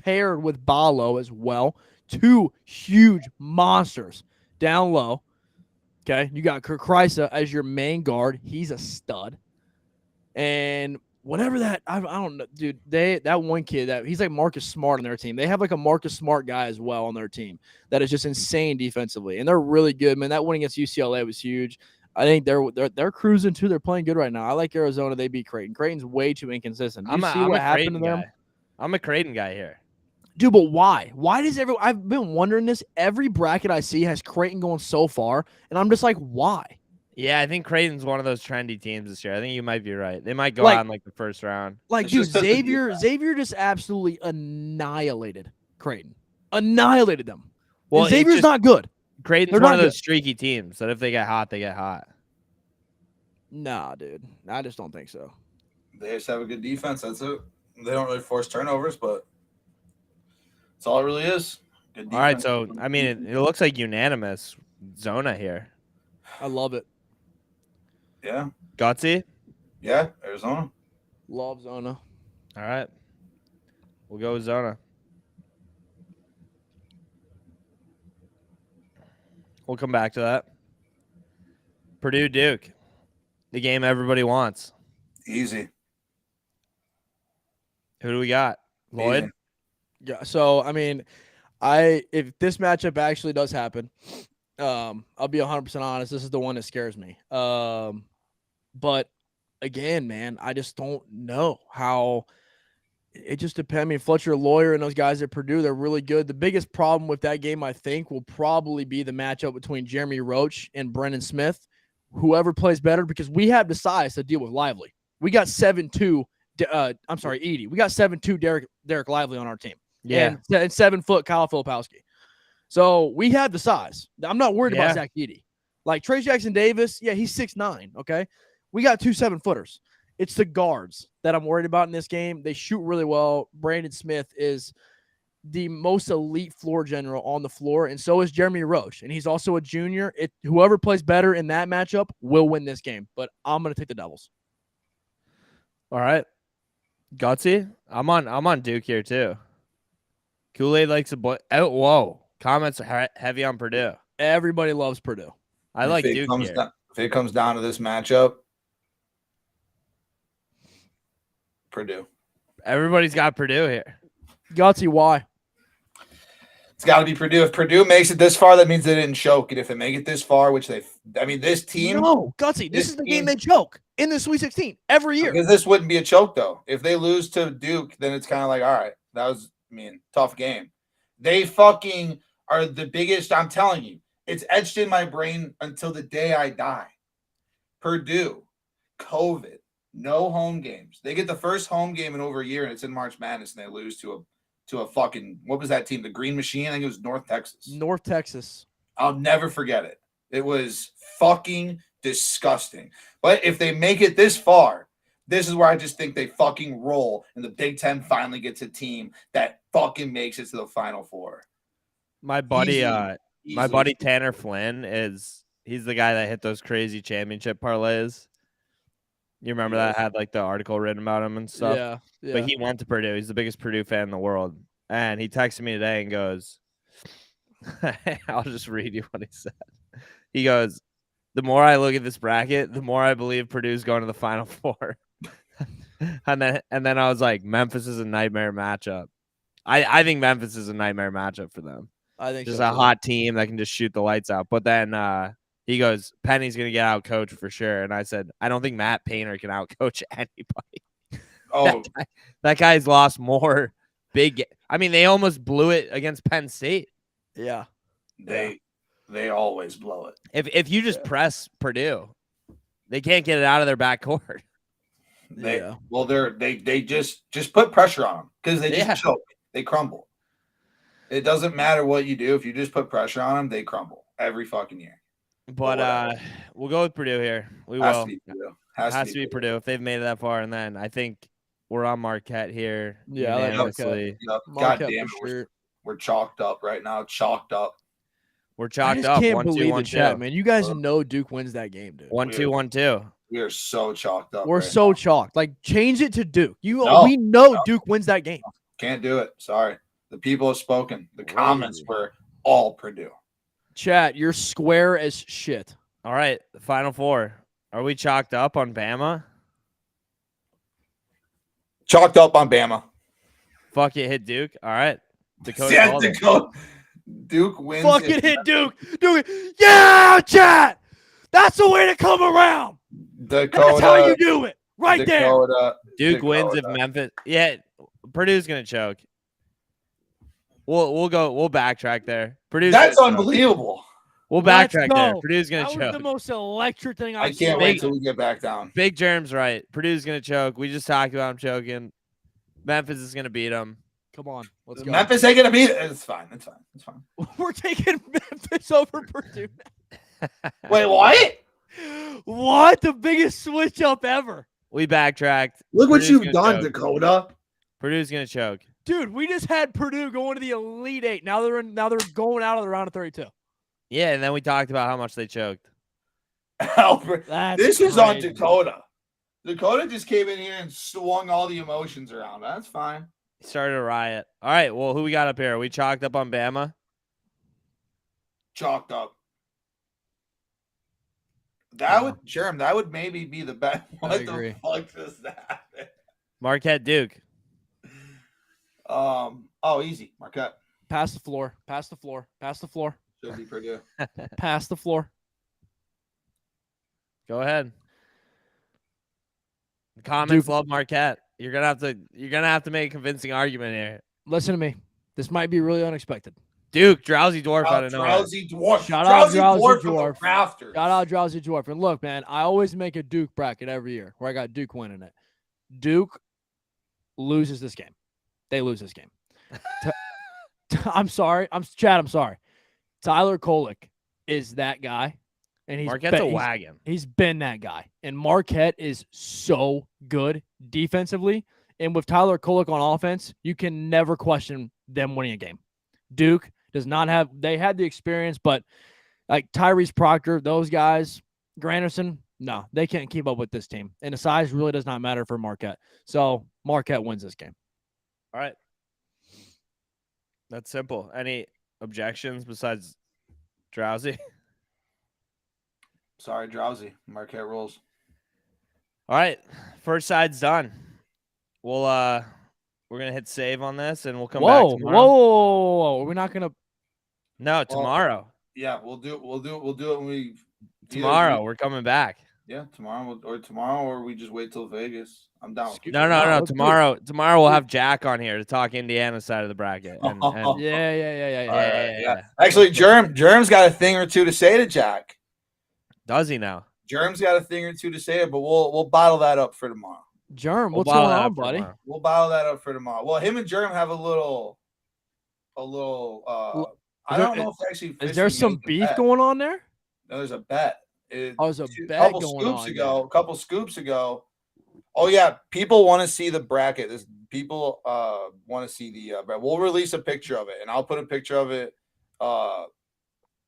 paired with Balo as well. Two huge monsters down low. Okay, you got Kirk Kreisa as your main guard. He's a stud. And whatever that, I don't know, dude. That one kid that he's like Marcus Smart on their team. They have like a Marcus Smart guy as well on their team that is just insane defensively, and they're really good, man. That win against UCLA was huge. I think they're cruising too. They're playing good right now. I like Arizona. They beat Creighton. Creighton's way too inconsistent. You see what happened to them, guy. I'm a Creighton guy here. dude. But why? Why does everyone? I've been wondering this. Every bracket I see has Creighton going so far, and I'm just like, why? Yeah, I think Creighton's one of those trendy teams this year. I think you might be right. They might go Like- out in like the first round. Like, It's dude, just 'cause of defense. Xavier just absolutely annihilated Creighton. Annihilated them. Well, And it's Xavier's just- not good. Creighton's They're one not of those streaky teams that if they get hot, they get hot. Nah, dude. I just don't think so. They just have a good defense. That's it. They don't really force turnovers, but that's all it really is. Good All right, defense. so I mean, it looks like unanimous Zona here. I love it. yeah, Gutsy. Arizona. Love Zona. All right, we'll go with Zona. We'll come back to that. Purdue Duke, the game everybody wants. Easy. Who do we got? Lloyd. Easy. Yeah. So I mean, if this matchup actually does happen, I'll be 100% honest. This is the one that scares me. But again, man, I just don't know how. It just depends. I mean, Fletcher Lawyer and those guys at Purdue, they're really good. The biggest problem with that game, I think, will probably be the matchup between Jeremy Roach and Brennan Smith. Whoever plays better, because we have the size to deal with Lively. We got 7'2". I'm sorry, Edie. We got 7'2" Derek Lively on our team. Yeah. And 7 foot Kyle Filipowski. So we have the size. I'm not worried about Yeah. Zach Edey. Like Trey Jackson Davis, yeah, he's 6'9", okay? We got 2 7-footers. It's the guards that I'm worried about in this game. They shoot really well. Brandon Smith is the most elite floor general on the floor, and so is Jeremy Roach, and he's also a junior. Whoever plays better in that matchup will win this game, but I'm going to take the Devils. All right. Gutsy, I'm on Duke here too. Kool-Aid likes a boy. Oh, whoa. Comments are heavy on Purdue. Everybody loves Purdue. I like Duke here. If it comes down to this matchup, Purdue. Everybody's got Purdue here. Gutsy, why? It's got to be Purdue. If Purdue makes it this far, that means they didn't choke. And if they make it this far, which this team. No, Gutsy, this is the game they choke in the Sweet 16 every year. Because this wouldn't be a choke, though. If they lose to Duke, then it's kind of like, all right, that was, tough game. They fucking are the biggest. I'm telling you, it's etched in my brain until the day I die. Purdue, COVID, no home games. They get the first home game in over a year, and it's in March Madness, and they lose to a fucking, what was that team? The Green Machine? I think it was North Texas. North Texas. I'll never forget it. It was fucking disgusting. But if they make it this far, this is where I just think they fucking roll, and the Big Ten finally gets a team that fucking makes it to the Final Four. My buddy, my buddy Tanner Flynn he's the guy that hit those crazy championship parlays. You remember that had like the article written about him and stuff? Yeah. But he went to Purdue. He's the biggest Purdue fan in the world. And he texted me today and goes, I'll just read you what he said. He goes, the more I look at this bracket, the more I believe Purdue's going to the Final Four. and then I was like, Memphis is a nightmare matchup. I think Memphis is a nightmare matchup for them. I think just so a hot team that can just shoot the lights out. But then he goes, Penny's going to get out coached for sure. And I said, I don't think Matt Painter can out coach anybody. Oh, that guy's lost more big. They almost blew it against Penn State. Yeah. They always blow it. If you just press Purdue, they can't get it out of their backcourt. They just put pressure on them because they just choke. They crumble. It doesn't matter what you do. If you just put pressure on them, they crumble every fucking year. But we'll go with Purdue here. We Has will. To be Purdue. Has to be Purdue if they've made it that far. And then I think we're on Marquette here. Yeah, I like Marquette. Yep. God damn it. We're chalked up right now. Chalked up. We're chalked up. I can't 1-2, believe 1-2. the chat, man. You guys know Duke wins that game, dude. 1-2, 1-2. We are so chalked up. We're so chalked. Like, change it to Duke. We know no. Duke wins that game. Can't do it. Sorry. The people have spoken. The comments were all Purdue. Chat, you're square as shit. All right, the Final Four. Are we chalked up on Bama? Chalked up on Bama. Fuck it, hit Duke. All right. Dakota. Duke wins. Fuck it, hit Duke. Duke. Yeah, chat. That's the way to come around. Dakota. That's how you do it. Right there. Duke wins if Memphis. Yeah, Purdue's gonna choke. We'll backtrack there. That's unbelievable. We'll backtrack there. Purdue's gonna choke. That was the most electric thing I can't wait till we get back down. Big Germ's right. Purdue's gonna choke. We just talked about him choking. Memphis is gonna beat him. Come on, let's go. Memphis ain't gonna beat it. It's fine. We're taking Memphis over Purdue. Wait, what? What? The biggest switch up ever. We backtracked. Look what you've done, Dakota. Purdue's gonna choke. Dude, we just had Purdue going to the Elite Eight. Now they're going out of the round of 32. Yeah, and then we talked about how much they choked. This is on Dakota. Dakota just came in here and swung all the emotions around. That's fine. Started a riot. All right, well, who we got up here? Are we chalked up on Bama? Chalked up. That would maybe be the best. What the fuck does that happen? Marquette Duke. Easy. Marquette. Pass the floor. Should be Purdue. Pass the floor. Go ahead. The comments love Marquette. You're gonna have to make a convincing argument here. Listen to me. This might be really unexpected. Duke, Drowsy Dwarf out of nowhere. Drowsy Dwarf. Shout out Drowsy Dwarf. Shout out Drowsy Dwarf. And look, man, I always make a Duke bracket every year where I got Duke winning it. Duke loses this game. They lose this game. I'm sorry. I'm sorry. Tyler Kolek is that guy. And Marquette's a wagon. He's been that guy. And Marquette is so good defensively. And with Tyler Kolek on offense, you can never question them winning a game. Duke does not have – they had the experience, but like Tyrese Proctor, those guys, Granderson, no, they can't keep up with this team. And the size really does not matter for Marquette. So Marquette wins this game. All right. That's simple. Any objections besides Drowsy? Sorry, Drowsy. Marquette rules. All right. First side's done. We're gonna hit save on this and we'll come back tomorrow. Whoa. We're not gonna tomorrow. Yeah, we'll do it when we tomorrow. We're coming back. Yeah, tomorrow or we just wait till Vegas. I'm down. No. Tomorrow we'll have Jack on here to talk Indiana side of the bracket. And Yeah. Actually, Germ's got a thing or two to say to Jack. Does he now? Germ's got a thing or two to say, but we'll bottle that up for tomorrow. Germ, what's going on, buddy? We'll bottle that up for tomorrow. Well, him and Germ have a little. I don't know if actually. Is there some beef going on there? No, there's a bet. There's a bet going on. A couple scoops ago. Oh yeah, people want to see the bracket. People want to see the bracket. We'll release a picture of it, and I'll put a picture of it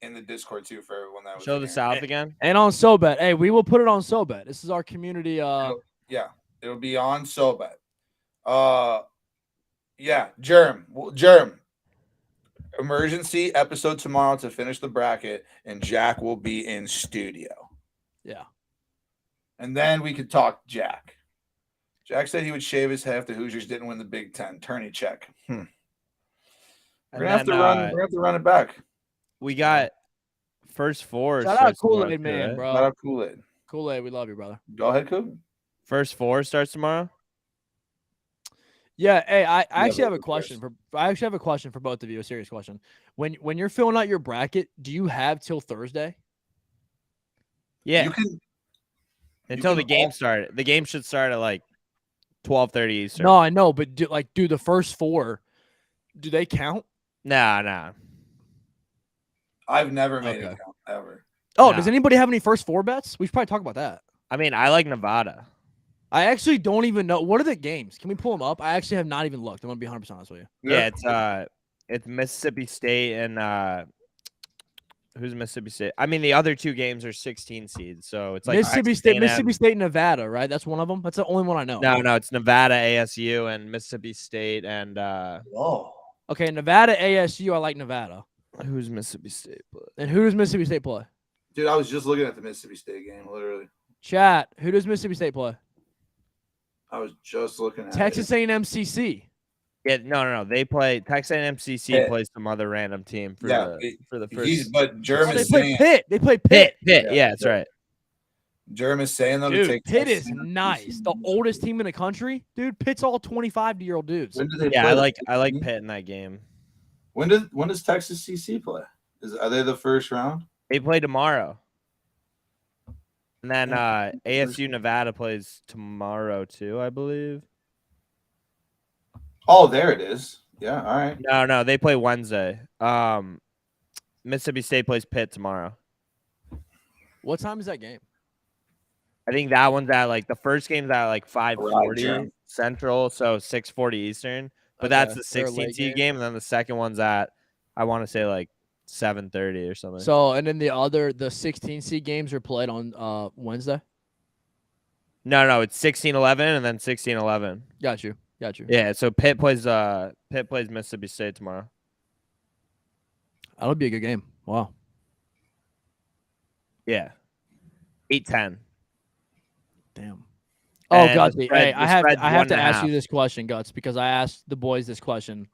in the Discord too for everyone that was show the South again. And on SoBet. Hey, we will put it on SoBet. This is our community. Yeah, it'll be on SoBet. Yeah, Germ. Emergency episode tomorrow to finish the bracket, and Jack will be in studio. Yeah. And then we could talk Jack. Jack said he would shave his head if the Hoosiers didn't win the Big Ten. Tourney check. We're gonna have to run it back. We got first four. Shout out Kool-Aid man, bro. Shout out Kool-Aid. Kool-Aid, we love you, brother. Go ahead, Kool. First four starts tomorrow. Yeah, hey, I actually have a question for both of you. A serious question. When you're filling out your bracket, do you have till Thursday? Yeah. Until the game started. The game should start at like 12:30 Eastern. No, I know, but do the first four, do they count? Nah. I've never made it count ever. Oh, does anybody have any first four bets? We should probably talk about that. I mean, I like Nevada. I actually don't even know. What are the games? Can we pull them up? I actually have not even looked. I'm going to be 100% honest with you. Yeah, it's Mississippi State and who's Mississippi State? I mean, the other two games are 16 seeds, so it's like Mississippi State, Nevada, right? That's one of them. That's the only one I know. No, it's Nevada, ASU, and Mississippi State and Okay, Nevada, ASU. I like Nevada. Who's Mississippi State play? And who does Mississippi State play? Dude, I was just looking at the Mississippi State game, literally. Chat. Who does Mississippi State play? I was just looking at Texas A&M CC. Yeah, no. They play Texas A&M CC plays some other random team for the first. But Germ is saying Pitt. They play Pitt. Yeah, that's right. Germ is saying though, dude, Pitt is nice. The oldest team in the country, dude. Pitt's all 25-year-old dudes. When do they I like Pitt in that game. When does Texas CC play? Are they the first round? They play tomorrow. And then ASU Nevada plays tomorrow too, I believe. Oh, there it is. Yeah, all right. No, they play Wednesday. Mississippi State plays Pitt tomorrow. What time is that game? I think that one's at the first game's at 5:40 Central, so 6:40 Eastern. But that's the 16 seed game, and then the second one's at I want to say 7:30 or something. So, and then the 16 seed games are played on Wednesday? No, it's 16-11 and then 16-11. Got you. Yeah, so Pitt plays Mississippi State tomorrow. That'll be a good game. Wow. Yeah. 8-10. Damn. Oh, Gutsy. Hey, I have to ask you this question, Guts, because I asked the boys this question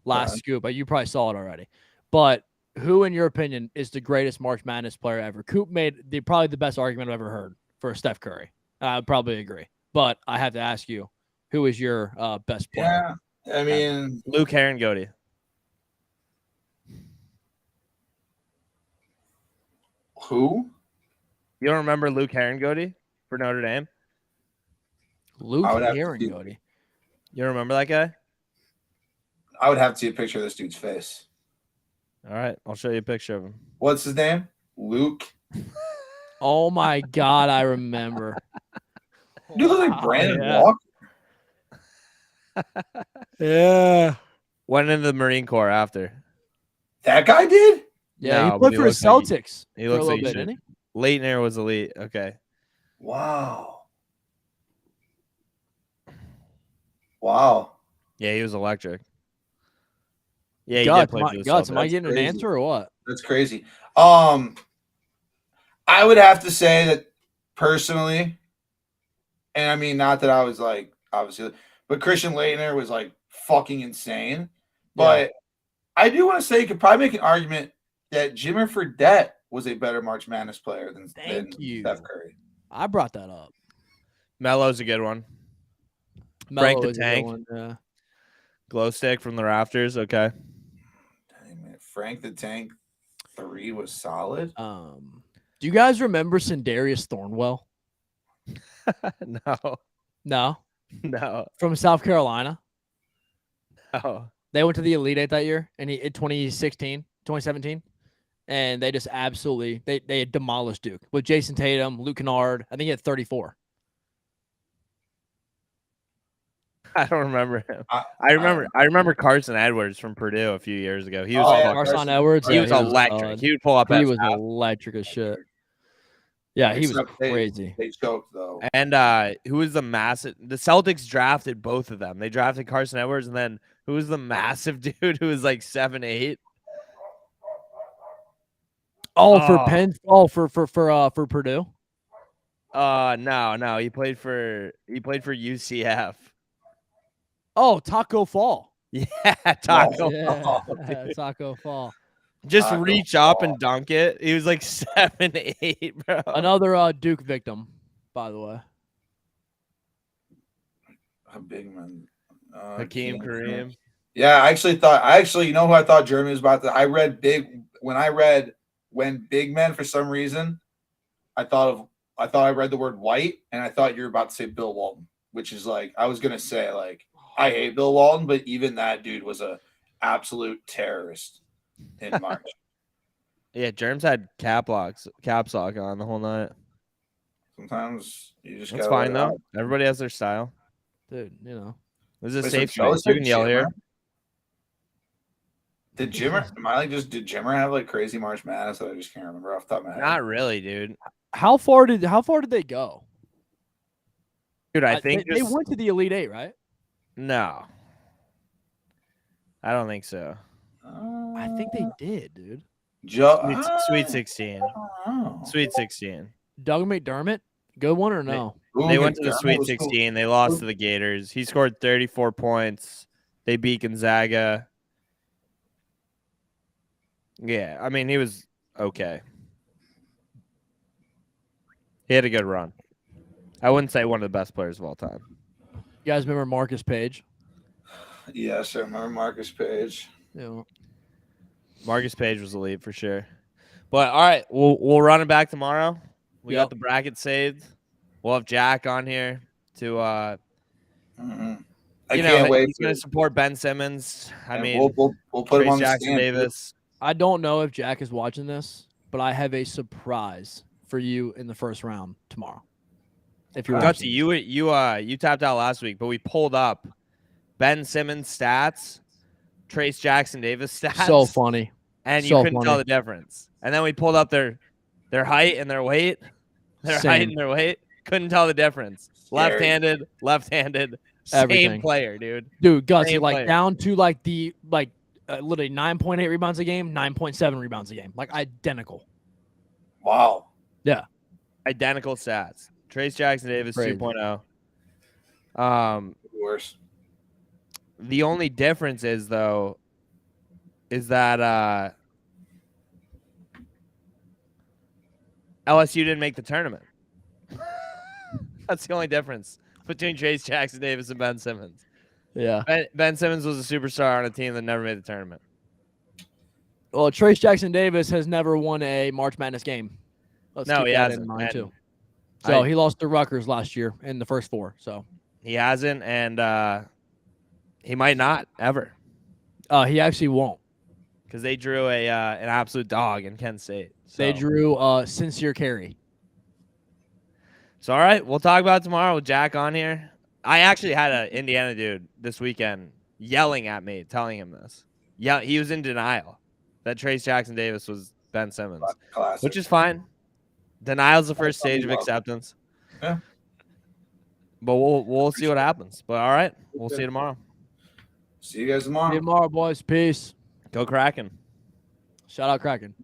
last scoop, but you probably saw it already. But who, in your opinion, is the greatest March Madness player ever? Coop made probably the best argument I've ever heard for Steph Curry. I would probably agree. But I have to ask you, who is your best player? Yeah, I mean, Luke Herringody. Who? You don't remember Luke Herringody for Notre Dame? Luke Herringody. You don't remember that guy? I would have to see a picture of this dude's face. All right, I'll show you a picture of him. What's his name? Luke Oh my God, I remember. You look like Wow, Brandon yeah. Walker. Yeah. Went into the Marine Corps after. That guy did? Yeah, he No, but played he for the looks like Celtics he for a looks little like he bit, should. didn't he? Leitner was elite. Okay. Wow. Wow. Yeah, he was electric. Yeah, he did Guts, play for the Guts, am I Celtics. getting an crazy. answer or what? That's crazy. I would have to say that personally, and I mean, not that I was like, obviously, but Christian Leitner was like fucking insane. But I do want to say you could probably make an argument that Jimmer Fredette was a better March Madness player than Thank you. Steph Curry. I brought that up. Melo's a good one. Melo the is a good Tank. one, yeah. Glow stick from the rafters. Okay. Dang, man. Frank the Tank 3 was solid. Do you guys remember Sindarius Thornwell? No. No, No. from South Carolina. Oh. They went to the Elite Eight that year, and in 2017, and they just absolutely they had demolished Duke with Jason Tatum, Luke Kennard. I think he had 34. I don't remember him. I remember Carson Edwards from Purdue a few years ago. He was Carson Edwards. He was electric. He would pull up. He was electric as shit. Yeah, he was crazy. They choked though. And who was the massive? The Celtics drafted both of them. They drafted Carson Edwards, and then who was the massive dude who was like 7'8"? For Purdue. No. He played for UCF. Oh, Taco Fall. Yeah, Taco Fall. Fall. Taco Fall. Just reach up and dunk it. He was like 7'8", bro. Another Duke victim, by the way. A big man. Hakeem Kareem. Yeah, I actually, you know who I thought Jeremy was about to. I read when big men, for some reason, I read the word white, and I thought you were about to say Bill Walton, which is like, I was going to say, like, I hate Bill Walton, but even that dude was a absolute terrorist in March. Yeah, Germs had cap lock on the whole night. Sometimes you just That's fine though. Everybody has their style. Dude, you know. This is a safe space. You can yell here. Did Jimmer have like crazy March Madness that I just can't remember off the top of my head? Not really, dude. How far did they go? Dude, I think they went to the Elite Eight, right? No. I don't think so. I think they did, dude. Sweet 16. Sweet 16. Doug McDermott, good one or no? They went to the Sweet 16. They lost to the Gators. He scored 34 points. They beat Gonzaga. Yeah, I mean, he was okay. He had a good run. I wouldn't say one of the best players of all time. You guys remember Marcus Page? Yes, I remember Marcus Page. Yeah. Marcus Page was elite for sure. But all right, we'll run it back tomorrow. We got the bracket saved. We'll have Jack on here to I can't wait. He's going to support Ben Simmons. I mean, we'll put him on Jackson Davis. I don't know if Jack is watching this, but I have a surprise for you in the first round tomorrow. If you're Gutsy, you tapped out last week, but we pulled up Ben Simmons stats, Trace Jackson Davis stats. So funny. And you couldn't tell the difference. And then we pulled up their height and their weight. Height and their weight. Couldn't tell the difference. Left-handed. Everything. Same player, dude. Dude, Gutsy, like down to like literally 9.8 rebounds a game, 9.7 rebounds a game. Like identical. Wow. Yeah. Identical stats. Trace Jackson Davis 2.0. Worse. The only difference is that LSU didn't make the tournament. That's the only difference between Trace Jackson Davis and Ben Simmons. Yeah. Ben Simmons was a superstar on a team that never made the tournament. Well, Trace Jackson Davis has never won a March Madness game. Let's keep that in mind too. So he lost to Rutgers last year in the first four. So he hasn't, and he might not ever. He actually won't. because they drew an absolute dog in Kent State. So. They drew sincere carry. So all right, we'll talk about it tomorrow with Jack on here. I actually had an Indiana dude this weekend yelling at me, telling him this. Yeah, he was in denial that Trace Jackson Davis was Ben Simmons, Classic. which is fine. Denial's the first stage of acceptance. Yeah. But we'll see what happens. But all right, we'll see you tomorrow. See you guys tomorrow. See you tomorrow, boys. Peace. Go Kraken. Shout out Kraken.